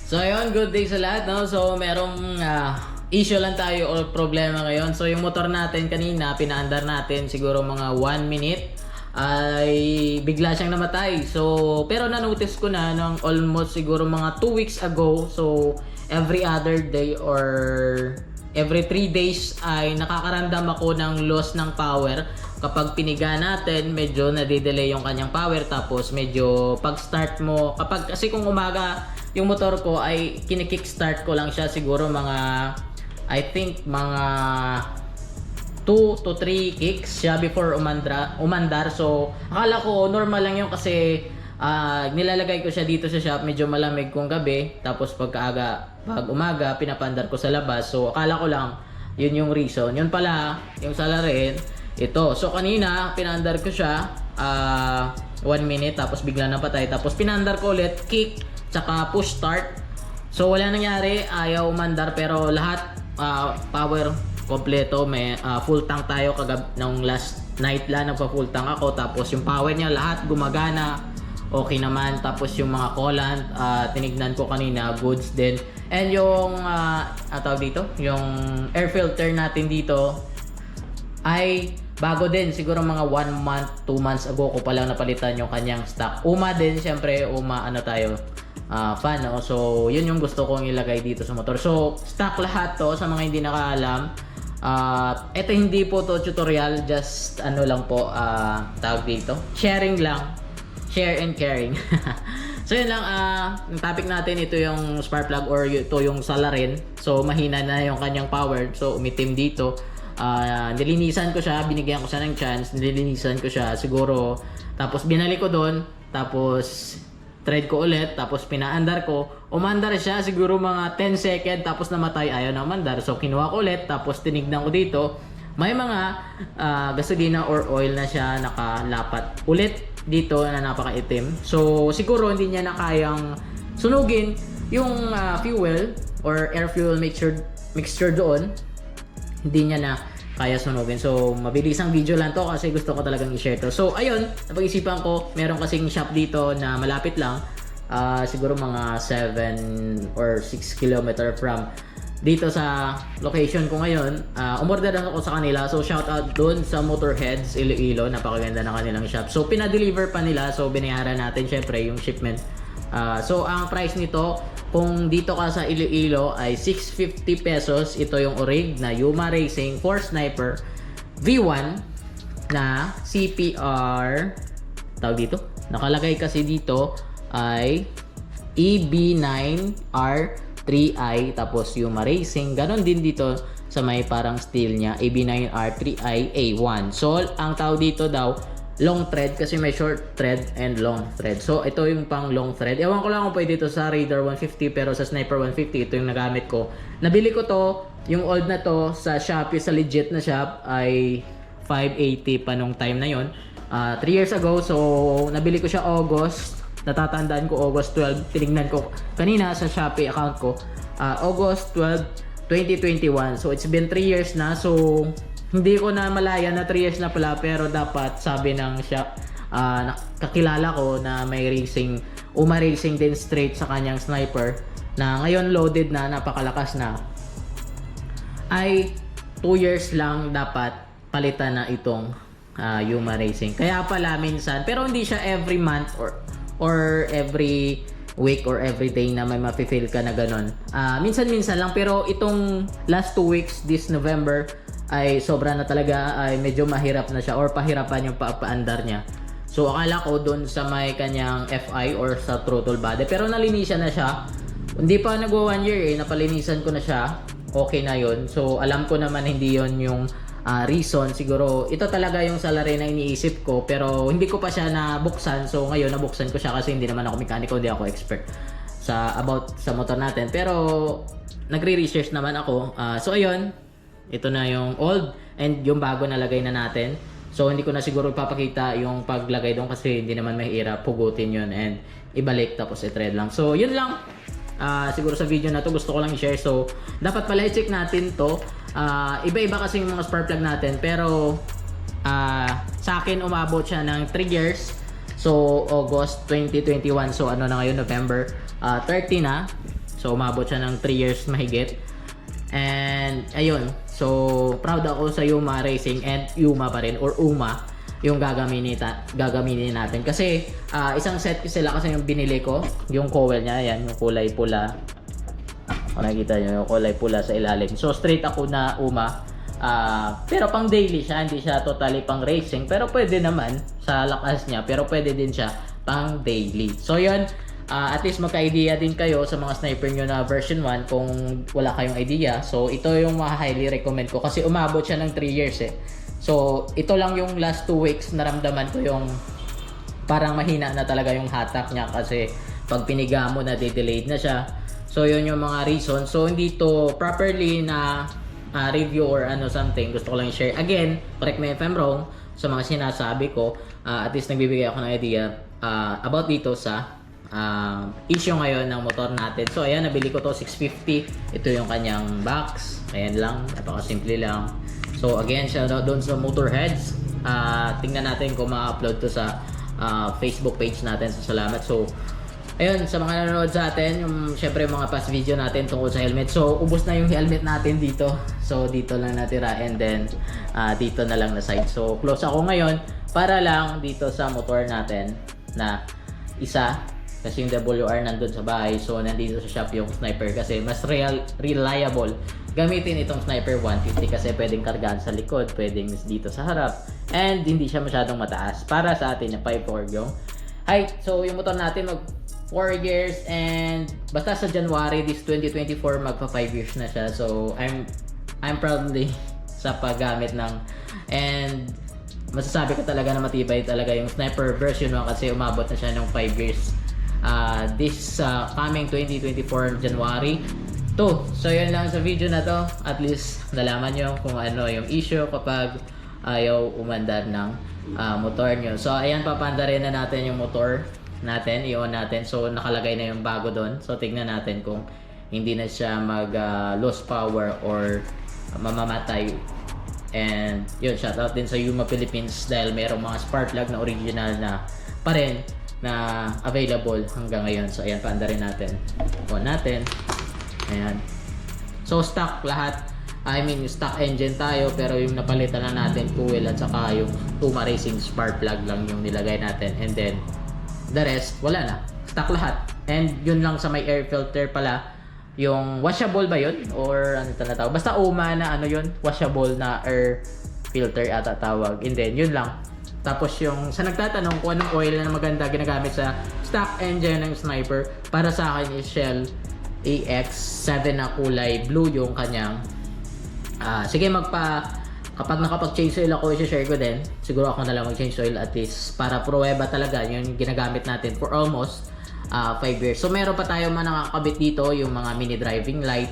So ayun, good day sa lahat, no? So merong issue lang tayo o problema ngayon. So yung motor natin kanina, pinaandar natin siguro mga 1 minute ay bigla siyang namatay. So pero na-notice ko na ng almost siguro mga 2 weeks ago. So every other day or every 3 days ay nakakaramdam ako ng loss ng power. Kapag piniga natin, medyo nade-delay yung kanyang power, tapos medyo pag start mo, kapag kasi kung umaga yung motor ko ay kini-kickstart ko lang siya siguro mga I think mga 2 to 3 kicks siya before umandar. So akala ko normal lang yun kasi nilalagay ko siya dito sa shop, medyo malamig kung gabi, tapos pag umaga pinapandar ko sa labas. So akala ko lang yun yung reason. Yun pala yung salarin ito. So kanina pinandar ko siya 1 minute, tapos bigla napatay, tapos pinandar ko ulit, kick tsaka push start. So wala nangyari, ayaw umandar, pero lahat power kompleto. May full tank tayo nung last night lang, nagpa full tank ako, tapos yung power niya lahat gumagana, okay naman. Tapos yung mga coolant, tinignan ko kanina, goods din. And yung tawag dito, yung air filter natin dito ay bago din, siguro mga 1 month, 2 months ago ko palang napalitan yung kanyang stock. Uma din, syempre fan, no? So yun yung gusto kong ilagay dito sa motor. So stock lahat to, sa mga hindi nakaalam. Ito hindi po to tutorial, just ano lang po, tawag dito, sharing lang, share and caring. So yun lang, yung topic natin, ito yung spark plug or ito yung salarin. So mahina na yung kanyang power, so umitim dito. Nilinisan ko siya, binigyan ko siya ng chance, nilinisan ko siya siguro, tapos binalik ko doon, tapos thread ko ulit, tapos pinaandar ko. Umandar siya siguro mga 10 second, tapos namatay, ayaw na umandar. So kinuha ko ulit, tapos tinignan ko dito, may mga gasolina or oil na siya nakalapat ulit dito na napakaitim. So siguro hindi niya na kayang sunugin yung fuel or air fuel mixture doon. Hindi niya na kaya sunugin. So mabilis ang video lang to kasi gusto ko talagang i-share to. So ayun, napag-isipan ko, meron kasing shop dito na malapit lang, siguro mga 7 or 6 kilometer from dito sa location ko ngayon. Umorder ako sa kanila, so shout out doon sa Motorheads Iloilo, napakaganda na kanilang shop. So pinadeliver pa nila, so binayaran natin syempre yung shipment. So ang price nito, kung dito ka sa Iloilo, ay 650 pesos. Ito yung orig na Yuma Racing 4 Sniper V1 na CPR, tawag dito, nakalagay kasi dito ay EB9R3i, tapos Yuma Racing. Ganon din dito sa may parang steel niya, EB9R3i A1. So ang tawag dito daw long thread, kasi may short thread and long thread. So ito yung pang long thread. Ewan ko lang kung pwede ito sa Raider 150, pero sa Sniper 150 ito yung nagamit ko. Nabili ko to, yung old na to, sa Shopee, sa legit na shop, ay 580 pa nung time na yon, 3 years ago. So nabili ko siya August, natatandaan ko August 12, tinignan ko kanina sa Shopee account ko, August 12, 2021. So it's been 3 years na. So hindi ko na malaya na 3 years na pala, pero dapat sabi ng shop, kakilala ko na may racing, racing din straight sa kanyang Sniper na ngayon loaded na, napakalakas na, ay 2 years lang dapat palitan na itong Yuma Racing. Kaya pala minsan, pero hindi siya every month or every week or every day na may mafe-feel ka na ganun. Minsan-minsan lang, pero itong last 2 weeks, this November, ay sobra na talaga, ay medyo mahirap na siya or pahirapan yung paandar niya. So akala ko doon sa may kanyang FI or sa throttle body, pero nalinisan na siya. Hindi pa nagwa 1 year napalinisan ko na siya, okay na yon. So alam ko naman hindi yon yung reason. Siguro ito talaga yung salary na iniisip ko, pero hindi ko pa siya nabuksan. So ngayon nabuksan ko siya kasi hindi naman ako mekaniko, hindi ako expert about sa motor natin, pero nagre-research naman ako. So ayun, ito na yung old and yung bago na lagay na natin. So hindi ko na siguro ipapakita yung paglagay doon kasi hindi naman mahirap, pugutin yun and ibalik tapos i-thread lang. So yun lang, siguro sa video na to gusto ko lang i-share. So dapat pala i-check natin to. Iba-iba kasi yung mga spark plug natin, pero sa akin umabot siya ng 3 years. So August 2021, so ano na ngayon, November 30 na. So umabot siya ng 3 years mahigit. And ayun, so proud ako sa Yuma Racing and Yuma pa rin or Uma yung gagaminin natin kasi isang set sila kasi yung binili ko, yung cowl niya, yan yung kulay pula. Kung nakikita nyo yung kulay pula sa ilalim. So straight ako na Uma. Pero pang daily siya, hindi siya totally pang racing, pero pwede naman sa lakas niya, pero pwede din siya pang daily. So yun, at least magka-idea din kayo sa mga sniper nyo na version 1 kung wala kayong idea. So ito yung highly recommend ko kasi umabot siya ng 3 years eh. So ito lang yung last 2 weeks naramdaman ko yung parang mahina na talaga yung hatak niya kasi pag piniga mo na delayed na siya. So yun yung mga reason. So hindi to properly na review or something. Gusto ko lang share. Again, correct me if I'm wrong sa mga sinasabi ko. At least nagbibigay ako ng idea about dito sa issue ngayon ng motor natin. So ayan, nabili ko to 650. Ito yung kanyang box. Ayan lang, napaka-simple lang. So again, shout out doon sa Motorheads. Tingnan natin kung ma-upload to sa Facebook page natin. So salamat. So ayun, sa mga nanonood sa atin, yung syempre mga past video natin tungkol sa helmet. So ubos na yung helmet natin dito. So dito lang natira and then dito na lang na side. So close ako ngayon para lang dito sa motor natin na isa. Kasi yung WR nandun sa bahay. So nandito sa shop yung sniper kasi mas reliable gamitin itong sniper 150 kasi pwedeng kargaan sa likod, pwedeng dito sa harap, and hindi siya masyadong mataas para sa atin yung 5.4 yung height. So yung motor natin mag 4 years and basta sa January this 2024 magpa 5 years na siya. So I'm proudly sa paggamit ng, and masasabi ko talaga na matibay talaga yung sniper version 1 kasi umabot na siya ng 5 years this coming 2024 January 2. So yun lang sa video na to, at least nalaman nyo kung ano yung issue kapag ayaw umandar ng motor nyo. So ayan, papandarin na natin yung motor natin, i-on natin. So nakalagay na yung bago doon. So tignan natin kung hindi na siya mag lose power or mamamatay. And yun, shoutout din sa Yuma Philippines dahil mayroong mga spark plug na original na pa rin na available hanggang ngayon. So ayan, paandarin natin, on natin. Ayan. So stock lahat. I mean, stock engine tayo pero yung napalitan na natin coil at saka yung Yuma Racing spark plug lang yung nilagay natin, and then the rest wala na, stock lahat. And yun lang sa may air filter pala, yung washable ba yun or ano tinatawag, basta Uma na yun, washable na air filter ata tawag, and then yun lang. Tapos yung sa nagtatanong kung anong oil na maganda ginagamit sa stock engine ng sniper, para sa akin is Shell AX7 na kulay blue yung kanyang sige, kapag nakapag-change oil ako, i-share ko din. Siguro ako na lang mag-change oil at least para pruweba talaga. Yun yung ginagamit natin for almost 5 years. So meron pa tayo mga nakakabit dito, yung mga mini driving light,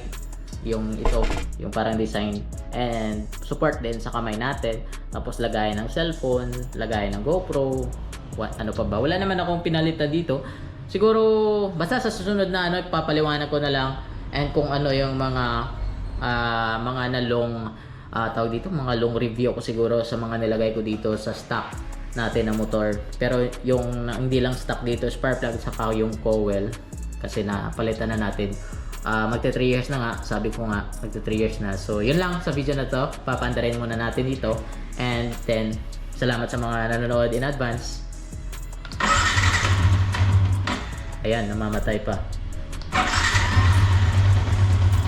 yung ito, yung parang design, and support din sa kamay natin. Tapos lagayan ng cellphone, lagayan ng GoPro, ano pa ba, wala naman akong pinalitan dito. Siguro basta sa susunod na ipapaliwanag ko na lang, and kung ano yung mga na long tawag dito, mga long review ko siguro sa mga nilagay ko dito sa stock natin na motor. Pero yung hindi lang stock dito, spark plug saka yung coil kasi napalitan na natin. Magte 3 years na nga, sabi ko nga magte 3 years na. So yun lang sa video na to, papandarin muna natin dito, and then salamat sa mga nanonood in advance. Ayan, namamatay pa.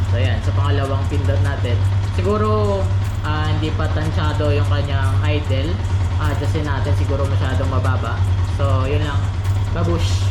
So ayan, sa pangalawang pindot natin, siguro hindi pa tansyado yung kanyang idle. Adjustin natin, siguro masyadong mababa. So yun lang, babush.